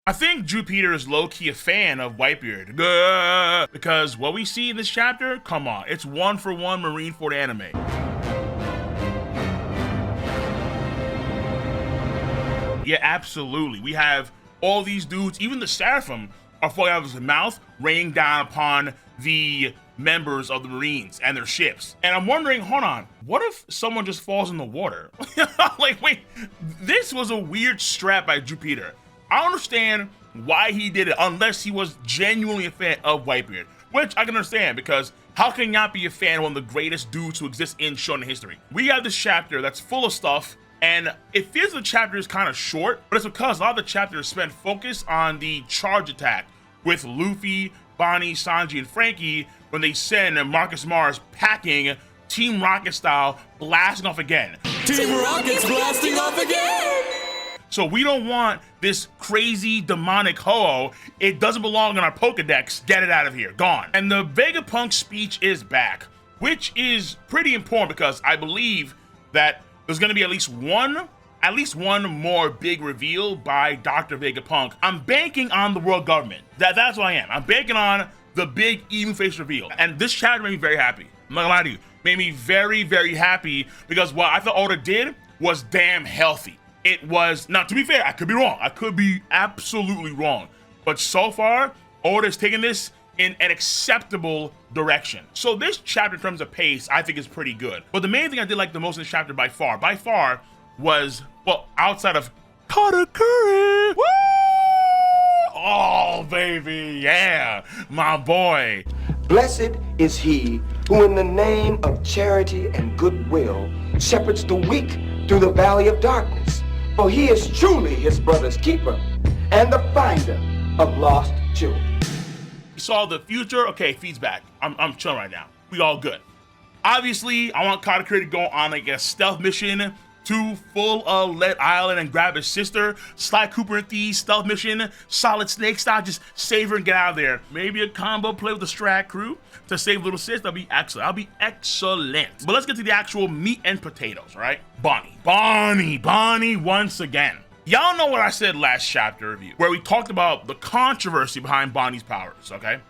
I think Jupiter is low-key a fan of Whitebeard. Duh! Because what we see in this chapter, come on, it's 1-for-1 Marineford anime. Yeah, absolutely. We have all these dudes, even the Seraphim are falling out of his mouth, raining down upon the members of the Marines and their ships. And I'm wondering, hold on, what if someone just falls in the water? Like, wait, this was a weird strap by Jupiter. I don't understand why he did it unless he was genuinely a fan of Whitebeard, which I can understand because how can you not be a fan of one of the greatest dudes who exists in shonen history? We have this chapter that's full of stuff, and it feels the chapter is kind of short, but it's because a lot of the chapter is spent focused on the charge attack with Luffy, Bonney, Sanji, and Frankie when they send Marcus Mars packing Team Rocket style, blasting off again. Team Rocket's blasting off again! So we don't want this crazy demonic ho-oh. It doesn't belong in our Pokedex. Get it out of here, gone. And the Vegapunk speech is back, which is pretty important because I believe that there's gonna be at least one more big reveal by Dr. Vegapunk. I'm banking on the world government. That's what I am. I'm banking on the big even face reveal. And this chapter made me very happy. I'm not gonna lie to you. Made me very, very happy because what I thought Oda did was damn healthy. It was, now to be fair, I could be wrong. I could be absolutely wrong. But so far, Oda's taken this in an acceptable direction. So this chapter in terms of pace, I think is pretty good. But the main thing I did like the most in this chapter by far was, well, outside of Katakuri. Woo! Oh, baby, yeah, my boy. Blessed is he who in the name of charity and goodwill shepherds the weak through the valley of darkness. For he is truly his brother's keeper and the finder of lost children. We saw the future. Okay, feed's back. I'm chilling right now. We all good. Obviously, I want Katakuri to go on like a stealth mission to full Let Island and grab his sister. Sly Cooper and Thieves stealth mission. Solid Snake style. Just save her and get out of there. Maybe a combo play with the Strat crew to save little sis. That'll be excellent. That'll be excellent. But let's get to the actual meat and potatoes, right? Bonney once again. Y'all know what I said last chapter review, where we talked about the controversy behind Bonney's powers, okay?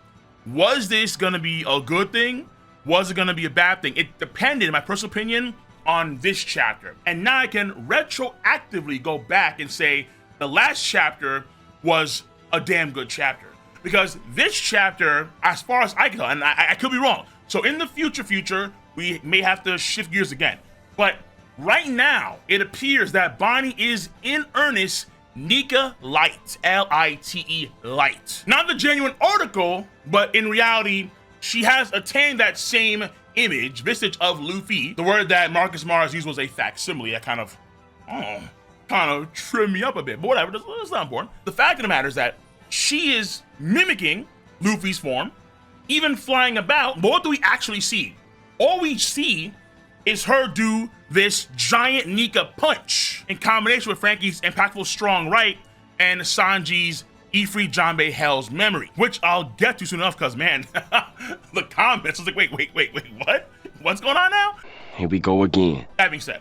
Was this gonna be a good thing? Was it gonna be a bad thing? It depended, in my personal opinion, on this chapter. And now I can retroactively go back and say the last chapter was a damn good chapter. Because this chapter, as far as I can tell, and I could be wrong, so in the future, we may have to shift gears again. But right now, it appears that Bonney is in earnest Nika Light, L-I-T-E Light. Not the genuine article, but in reality, she has attained that same image, visage of Luffy. The word that Marcus Mars used was a facsimile. That kind of trimmed me up a bit, but whatever, that's not important. The fact of the matter is that she is mimicking Luffy's form, even flying about. But what do we actually see? All we see is her do this giant Nika punch in combination with Frankie's impactful strong right and Sanji's Ifrit Janbei Hell's memory, which I'll get to soon enough because, man, the comments was like, wait, what? What's going on now? Here we go again. That being said,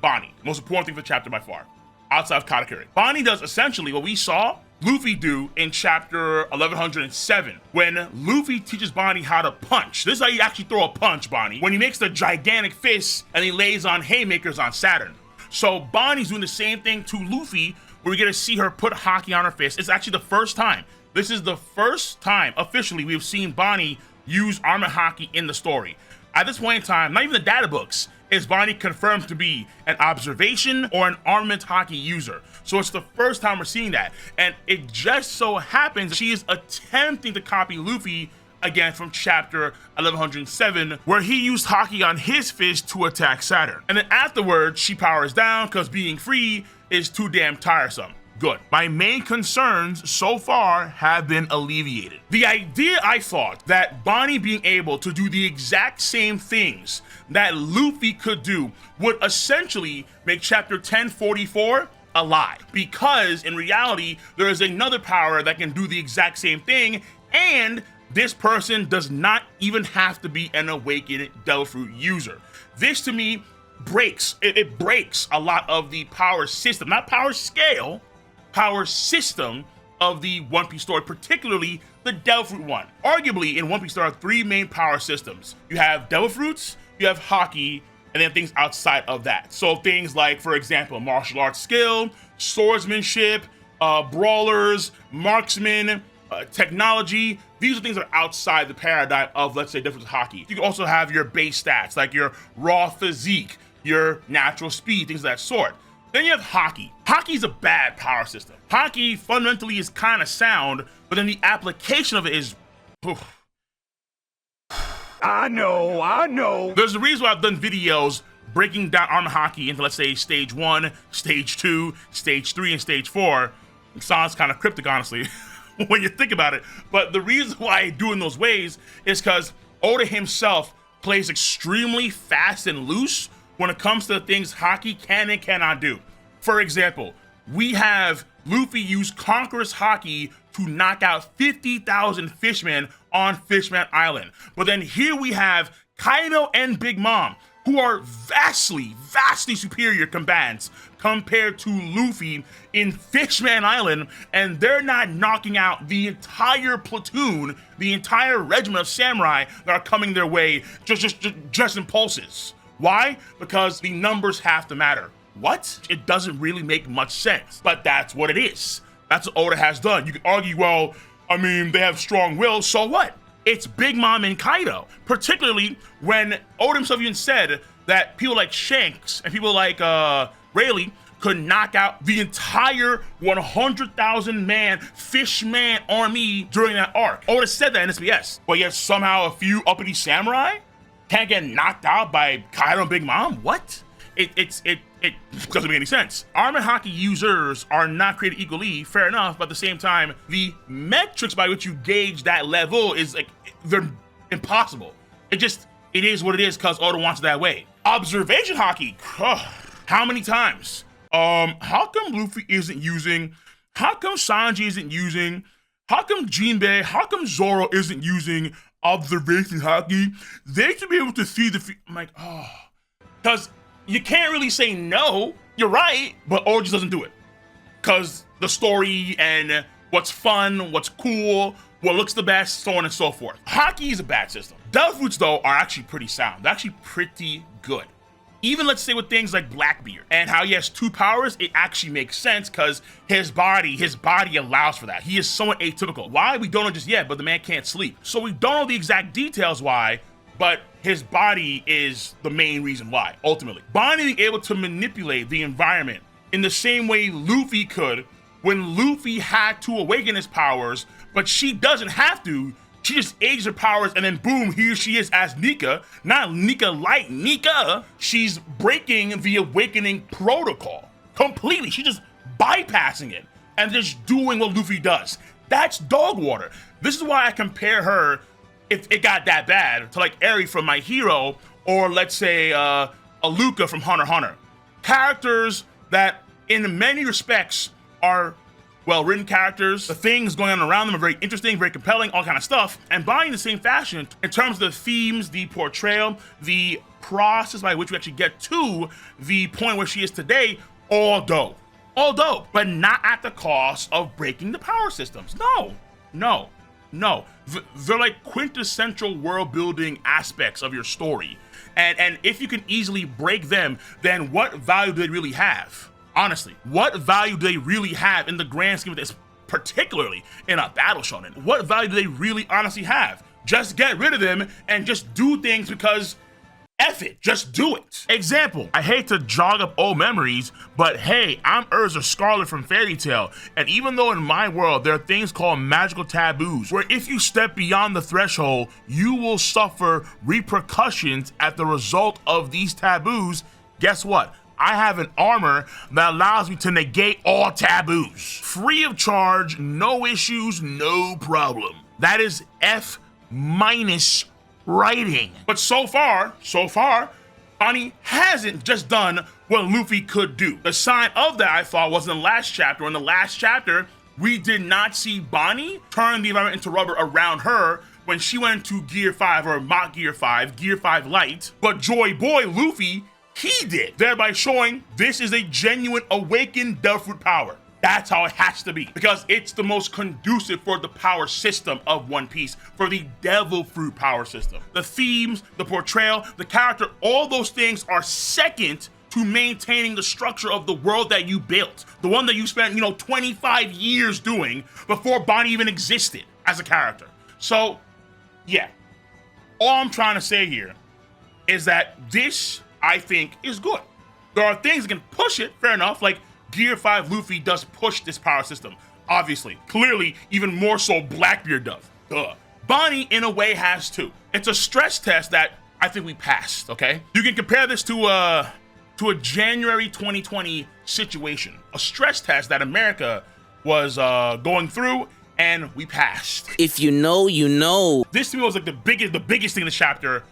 Bonney, most important thing for the chapter by far, outside of Katakuri. Bonney does essentially what we saw Luffy do in chapter 1107, when Luffy teaches Bonney how to punch. This is how you actually throw a punch, Bonney, when he makes the gigantic fist and he lays on haymakers on Saturn. So Bonnie's doing the same thing to Luffy, where we get to see her put Haki on her fist. It's actually the first time. This is the first time officially we've seen Bonney use Armor Haki in the story. At this point in time, not even the data books is Bonney confirmed to be an observation or an armament Haki user. So it's the first time we're seeing that. And it just so happens she is attempting to copy Luffy again from chapter 1107, where he used Haki on his fist to attack Saturn. And then afterwards, she powers down because being free is too damn tiresome. Good. My main concerns so far have been alleviated. The idea I thought that Bonney being able to do the exact same things that Luffy could do would essentially make chapter 1044 a lie, because in reality there is another power that can do the exact same thing, and this person does not even have to be an awakened Devil Fruit user. This to me breaks, it breaks a lot of the power system, not power scale, power system of the One Piece story, particularly the Devil Fruit one. Arguably, in One Piece, there are three main power systems. You have Devil Fruits, you have Haki, and then things outside of that. So things like, for example, martial arts skill, swordsmanship, brawlers, marksmen, technology. These are things that are outside the paradigm of, let's say, different Haki. You can also have your base stats, like your raw physique, your natural speed, things of that sort. Then you have Haki. Haki is a bad power system. Haki fundamentally is kind of sound, but then the application of it is... Oof. I know. There's a reason why I've done videos breaking down Armor Haki into, let's say, stage 1, stage 2, stage 3, and stage 4. It sounds kind of cryptic, honestly, when you think about it. But the reason why I do it in those ways is because Oda himself plays extremely fast and loose when it comes to the things Haki can and cannot do. For example, we have Luffy use Conqueror's Haki to knock out 50,000 fishmen on Fishman Island. But then here we have Kaido and Big Mom, who are vastly superior combatants compared to Luffy in Fishman Island, and they're not knocking out the entire platoon, the entire regiment of samurai that are coming their way just in pulses. Why? Because the numbers have to matter. What? It doesn't really make much sense, but that's what it is. That's what Oda has done. You can argue, well, I mean, they have strong will, so what? It's Big Mom and Kaido, particularly when Oda himself even said that people like Shanks and people like Rayleigh could knock out the entire 100,000 man Fishman army during that arc. Oda said that in SBS, but yet somehow a few uppity samurai can't get knocked out by Kaido and Big Mom? What? It doesn't make any sense. Armor Haki users are not created equally, fair enough, but at the same time, the metrics by which you gauge that level is like, they're impossible. It is what it is because Oda wants it that way. Observation Haki, how many times? How come Luffy isn't using, how come Sanji isn't using, how come Jinbei, how come Zoro isn't using observation Haki? They should be able to see I'm like, because you can't really say no, you're right, but Oda just doesn't do it. Because the story and what's fun, what's cool, what looks the best, so on and so forth. Haki is a bad system. Devil Fruits, though, are actually pretty sound. They're actually pretty good. Even, let's say, with things like Blackbeard and how he has 2 powers, it actually makes sense because his body allows for that. He is somewhat atypical. Why? We don't know just yet, but the man can't sleep. So we don't know the exact details why, but his body is the main reason why, ultimately. Bonney being able to manipulate the environment in the same way Luffy could when Luffy had to awaken his powers, but she doesn't have to. She just ages her powers and then boom, here she is as Nika, not NIKA'S Nika. She's breaking the awakening protocol completely. She's just bypassing it and just doing what Luffy does. That's dog water. This is why I compare her, if it got that bad, to like Eri from My Hero, or let's say Aluka from Hunter x Hunter. Characters that in many respects are well-written characters. The things going on around them are very interesting, very compelling, all kind of stuff. And Bonney in the same fashion, in terms of the themes, the portrayal, the process by which we actually get to the point where she is today, all dope. All dope, but not at the cost of breaking the power systems. No. They're like quintessential world-building aspects of your story. And if you can easily break them, then what value do they really have? Honestly, what value do they really have in the grand scheme of this, particularly in a battle shonen? What value do they really honestly have? Just get rid of them and just do things because F it, just do it. Example, I hate to jog up old memories, but hey, I'm Urza Scarlet from Fairy Tail, and even though in my world there are things called magical taboos, where if you step beyond the threshold, you will suffer repercussions as the result of these taboos, guess what? I have an armor that allows me to negate all taboos. Free of charge, no issues, no problem. That is F- writing. But so far, Bonney hasn't just done what Luffy could do. The sign of that, I thought, was in the last chapter. In the last chapter, we did not see Bonney turn the environment into rubber around her when she went into Gear 5, or Mach Gear 5, Gear 5 Light. But Joy Boy Luffy, he did, thereby showing this is a genuine awakened Devil Fruit power. That's how it has to be, because it's the most conducive for the power system of One Piece, for the Devil Fruit power system. The themes, the portrayal, the character, all those things are second to maintaining the structure of the world that you built, the one that you spent, 25 years doing before Bonney even existed as a character. So, yeah, all I'm trying to say here is that this, I think, is good. There are things that can push it, fair enough, like Gear 5 Luffy does push this power system, obviously. Clearly, even more so Blackbeard does. Duh. Bonney, in a way, has too. It's a stress test that I think we passed, okay? You can compare this to a January 2020 situation, a stress test that America was going through, and we passed. If you know, you know. This to me was like the biggest thing in the chapter,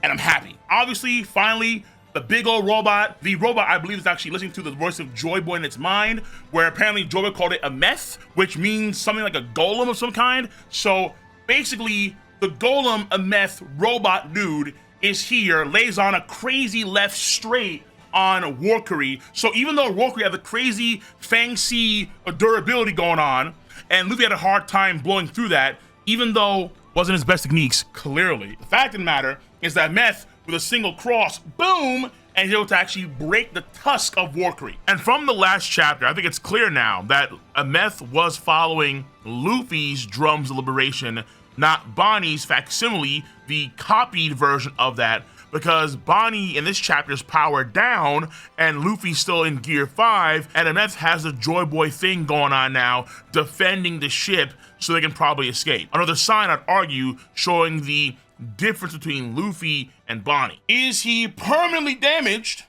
and I'm happy. Obviously, finally, the big old robot, the robot I believe is actually listening to the voice of Joy Boy in its mind, where apparently Joy Boy called it a meth, which means something like a golem of some kind. So basically, the golem, a meth robot dude, is here, lays on a crazy left straight on Warcry. So even though Warcry had the crazy Fang C durability going on, and Luffy had a hard time blowing through that, even though wasn't his best techniques, clearly. The fact of the matter is that Meth, with a single cross, boom, and he's able to actually break the tusk of Warcry. And from the last chapter, I think it's clear now that Meth was following Luffy's Drums of Liberation, not Bonney's facsimile, the copied version of that, because Bonney in this chapter is powered down and Luffy's still in Gear 5, and Meth has the Joy Boy thing going on now, defending the ship so they can probably escape. Another sign, I'd argue, showing the difference between Luffy and Bonney. Is he permanently damaged,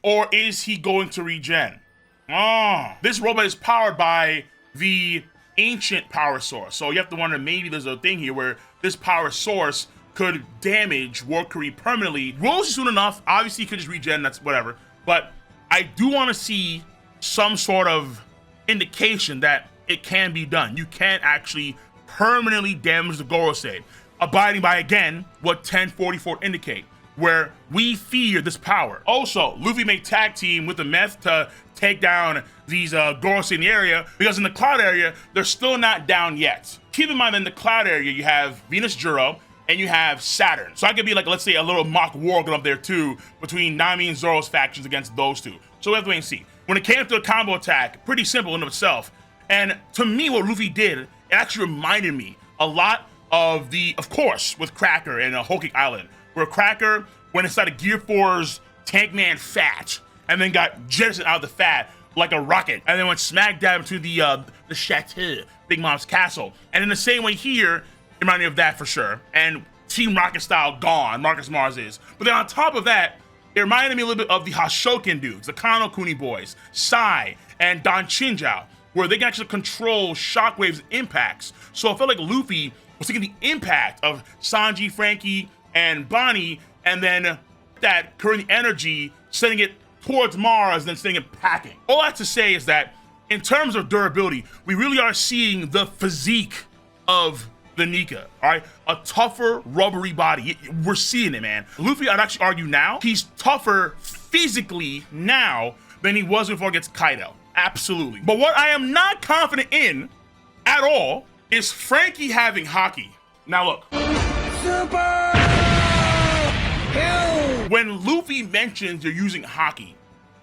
or is he going to regen? This robot is powered by the ancient power source, so you have to wonder, maybe there's a thing here where this power source could damage Warcry permanently. Rolls soon enough, obviously he could just regen, that's whatever, but I do want to see some sort of indication that it can be done. You can actually permanently damage the Gorosei, abiding by, again, what 1044 indicate, where we fear this power. Also, Luffy may tag team with the Meth to take down these Gorosei in the area, because in the Cloud area, they're still not down yet. Keep in mind that in the Cloud area, you have Venus Juro, and you have Saturn. So I could be like, let's say, a little mock war going up there too, between Nami and Zoro's factions against those two. So we have to wait and see. When it came to a combo attack, pretty simple in of itself. And to me, what Luffy did, it actually reminded me a lot of of course, with Cracker and Whole Cake Island, where Cracker went inside of Gear 4's Tank Man Fat, and then got jettisoned out of the fat like a rocket, and then went smack dab into the Chateau, Big Mom's castle. And in the same way here, it reminded me of that for sure. And Team Rocket style gone, Marcus Mars is. But then on top of that, it reminded me a little bit of the Hashoken dudes, the Kano Kuni boys, Sai, and Don Chinjao, where they can actually control shockwaves and impacts. So I felt like Luffy was taking the impact of Sanji, Frankie, and Bonney, and then that current energy, sending it towards Mars, and then sending it packing. All I have to say is that in terms of durability, we really are seeing the physique of the Nika, all right? A tougher, rubbery body. We're seeing it, man. Luffy, I'd actually argue now, he's tougher physically now than he was before against Kaido. Absolutely. But what I am not confident in at all is Frankie having Haki. Now look. Super! Kill! When Luffy mentions you're using Haki,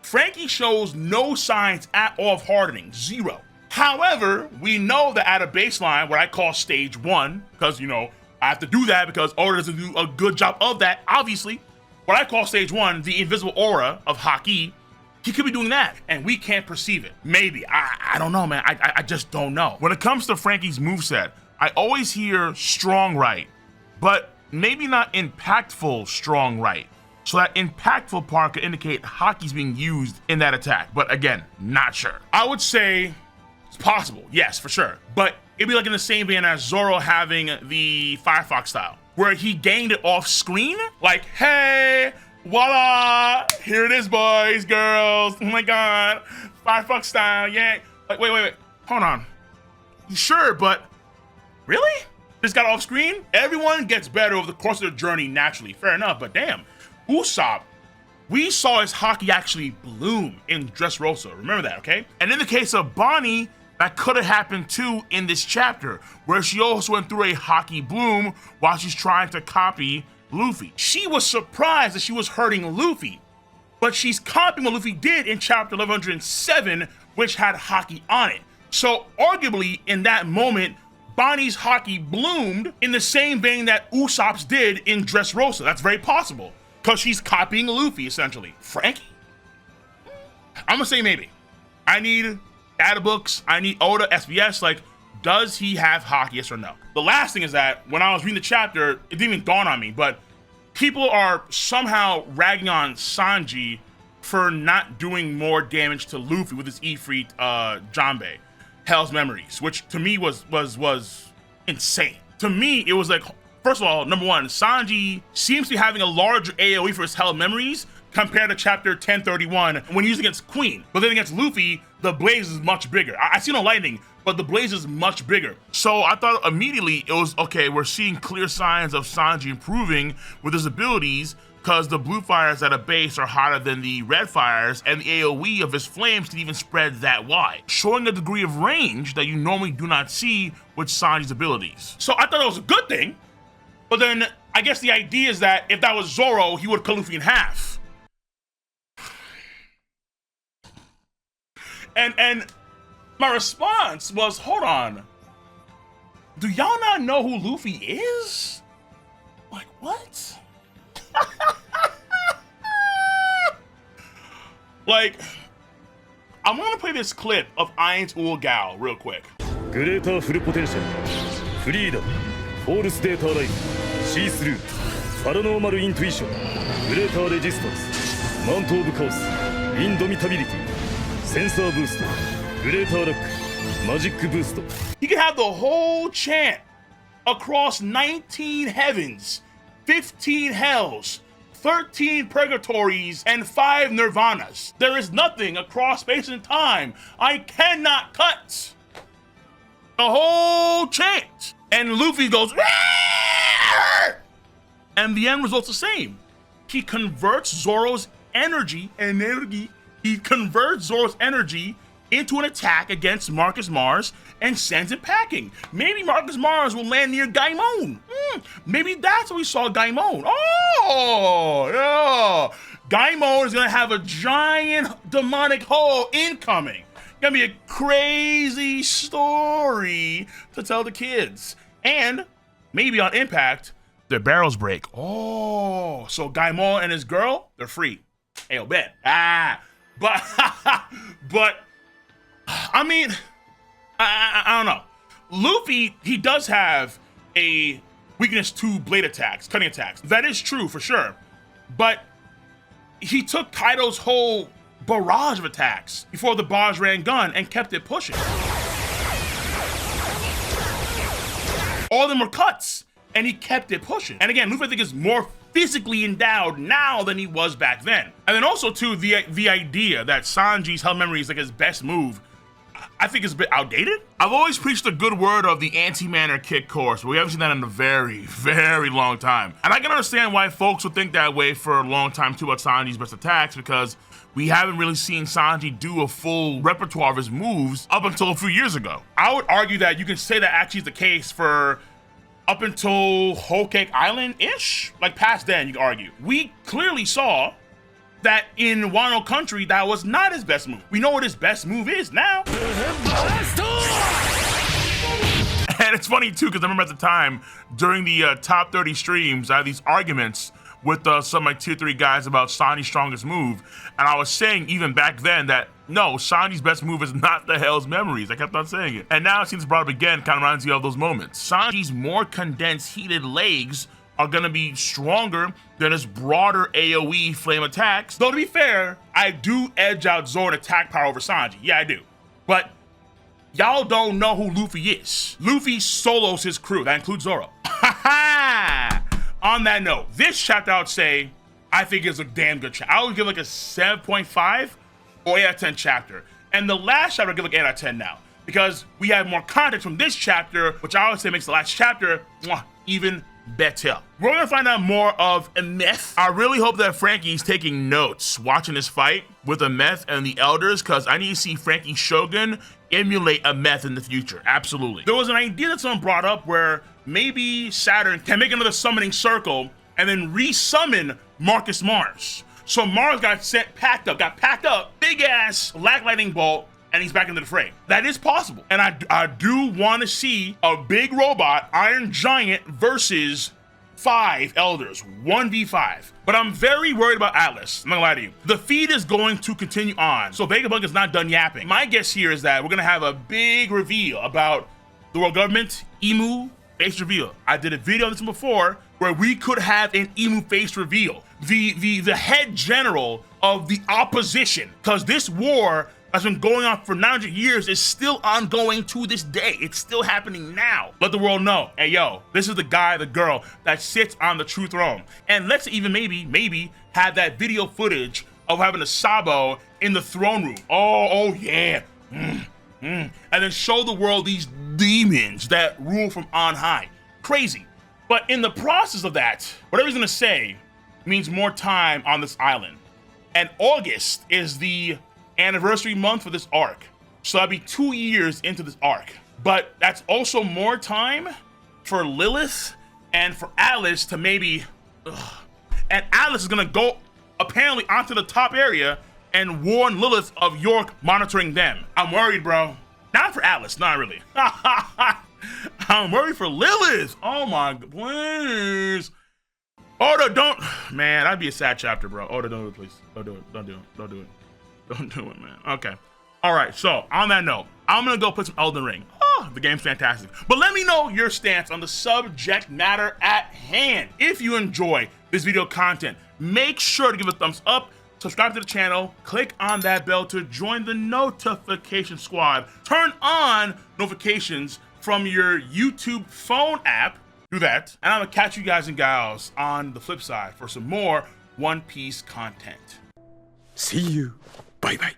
Frankie shows no signs at all of hardening, zero. However, we know that at a baseline, what I call stage 1, because, I have to do that because Oda doesn't do a good job of that, obviously. What I call stage 1, the invisible aura of Haki, he could be doing that, and we can't perceive it. Maybe. I don't know, man. I just don't know. When it comes to Frankie's moveset, I always hear strong right, but maybe not impactful strong right. So that impactful part could indicate Haki's being used in that attack. But again, not sure. I would say it's possible, yes, for sure. But it'd be like in the same vein as Zoro having the Firefox style, where he gained it off screen. Like, hey, voila, here it is, boys, girls. Oh my God, Firefox style, yeah. Like, wait, hold on. Sure, but really? This got off screen? Everyone gets better over the course of their journey naturally, fair enough, but damn, Usopp we saw his Haki actually bloom in Dressrosa. Remember that, okay? And in the case of Bonney, that could have happened too in this chapter, where she also went through a Haki bloom while she's trying to copy Luffy. She was surprised that she was hurting Luffy, but she's copying what Luffy did in chapter 1107, which had Haki on it. So arguably in that moment, Bonnie's Haki bloomed in the same vein that Usopp's did in Dressrosa. That's very possible, because she's copying Luffy, essentially. Frankie? I'm gonna say maybe. I need data books, I need Oda, SBS, like, does he have Haki, yes or no? The last thing is that, when I was reading the chapter, it didn't even dawn on me, but people are somehow ragging on Sanji for not doing more damage to Luffy with his Ifrit Janbei, Hell's Memories, which to me was insane. To me, it was like, first of all, number one, Sanji seems to be having a larger AoE for his Hell's Memories compared to chapter 1031 when he's against Queen. But then against Luffy, the blaze is much bigger. I see no lightning, but the blaze is much bigger. So I thought immediately it was, okay, we're seeing clear signs of Sanji improving with his abilities, because the blue fires at a base are hotter than the red fires, and the AoE of his flames can even spread that wide, showing a degree of range that you normally do not see with Sanji's abilities. So I thought it was a good thing, but then I guess the idea is that if that was Zoro, he would cut Luffy in half. And my response was, hold on, do y'all not know who Luffy is? Like, what? Like, I'm gonna play this clip of Ain's Gal real quick. Greater full potential, freedom, force data line, see through, paranormal intuition, greater resistance, mount of chaos, indomitability, sensor boost, greater luck, magic boost. He can have the whole chant across 19 heavens, 15 hells, 13 purgatories, and 5 nirvanas. There is nothing across space and time I cannot cut. The whole chant. And Luffy goes, "Arr!" And the end result's the same. He converts Zoro's energy, he converts Zoro's energy into an attack against Marcus Mars and sends it packing. Maybe Marcus Mars will land near Gaimon. Maybe that's what we saw Gaimon. Oh, yeah. Gaimon is gonna have a giant demonic hole incoming. Gonna be a crazy story to tell the kids. And maybe on impact, their barrels break. Oh, so Gaimon and his girl, they're free. Ayo, bet. But I mean, I don't know. Luffy, he does have a weakness to blade attacks, cutting attacks. That is true for sure. But he took Kaido's whole barrage of attacks before the Bajran gun and kept it pushing. All of them were cuts, and he kept it pushing. And again, Luffy, I think, is more physically endowed now than he was back then. And then also too, the idea that Sanji's Hell Memory is like his best move, I think is a bit outdated. I've always preached a good word of the anti-manner kick course, but we haven't seen that in a very, very long time. And I can understand why folks would think that way for a long time too about Sanji's best attacks, because we haven't really seen Sanji do a full repertoire of his moves up until a few years ago. I would argue that you can say that actually is the case for up until Whole Cake Island-ish, like past then, you could argue. We clearly saw that in Wano Country, that was not his best move. We know what his best move is now. And it's funny too, because I remember at the time, during the top 30 streams, I had these arguments with some like tier 3 guys about Sanji's strongest move. And I was saying even back then that no, Sanji's best move is not the Hell's Memories. I kept on saying it. And now it seems brought up again, kind of reminds you of those moments. Sanji's more condensed, heated legs are gonna be stronger than his broader AoE flame attacks. Though to be fair, I do edge out Zoro in attack power over Sanji. Yeah, I do. But y'all don't know who Luffy is. Luffy solos his crew. That includes Zoro. On that note, this chapter I would say, I think is a damn good chapter. I would give like a 7.5 or 8 out of 10 chapter. And the last chapter I give like 8 out of 10 now, because we have more context from this chapter, which I would say makes the last chapter even better. We're gonna find out more of a myth. I really hope that Frankie's taking notes watching this fight with a meth and the elders, because I need to see Frankie Shogun emulate a meth in the future. Absolutely. There was an idea that someone brought up where maybe Saturn can make another summoning circle and then re-summon Marcus Mars. So Mars got packed up, big ass Black Lightning Bolt, and he's back into the fray. That is possible. And I do want to see a big robot, Iron Giant, versus 5 elders, 1v5. But I'm very worried about Atlas. I'm not gonna lie to you. The feed is going to continue on, so Vegapunk is not done yapping. My guess here is that we're gonna have a big reveal about the world government, Emu face reveal. I did a video on this one before where we could have an Emu face reveal. The head general of the opposition, because this war has been going on for 900 years, is still ongoing to this day. It's still happening now. Let the world know, hey yo, this is the guy, the girl that sits on the true throne. And let's even maybe have that video footage of having a Sabo in the throne room. Oh yeah. And then show the world these demons that rule from on high. Crazy. But in the process of that, whatever he's gonna say means more time on this island. And August is the anniversary month for this arc. So that'll be 2 years into this arc. But that's also more time for Lilith and for Alice to maybe... And Alice is gonna go apparently onto the top area and warn Lilith of York monitoring them. I'm worried, bro. Not for Alice, not really. I'm worried for Lilith. Oh my, please. Oda, don't. Man, that'd be a sad chapter, bro. Oda, don't do it, please. Don't do it. Don't do it. Don't do it. Don't do it, man. Okay. All right. So on that note, I'm gonna go put some Elden Ring. Oh, the game's fantastic. But let me know your stance on the subject matter at hand. If you enjoy this video content, make sure to give it a thumbs up, subscribe to the channel, click on that bell to join the notification squad, turn on notifications from your YouTube phone app. Do that. And I'm gonna catch you guys and gals on the flip side for some more One Piece content. See you. Bye bye.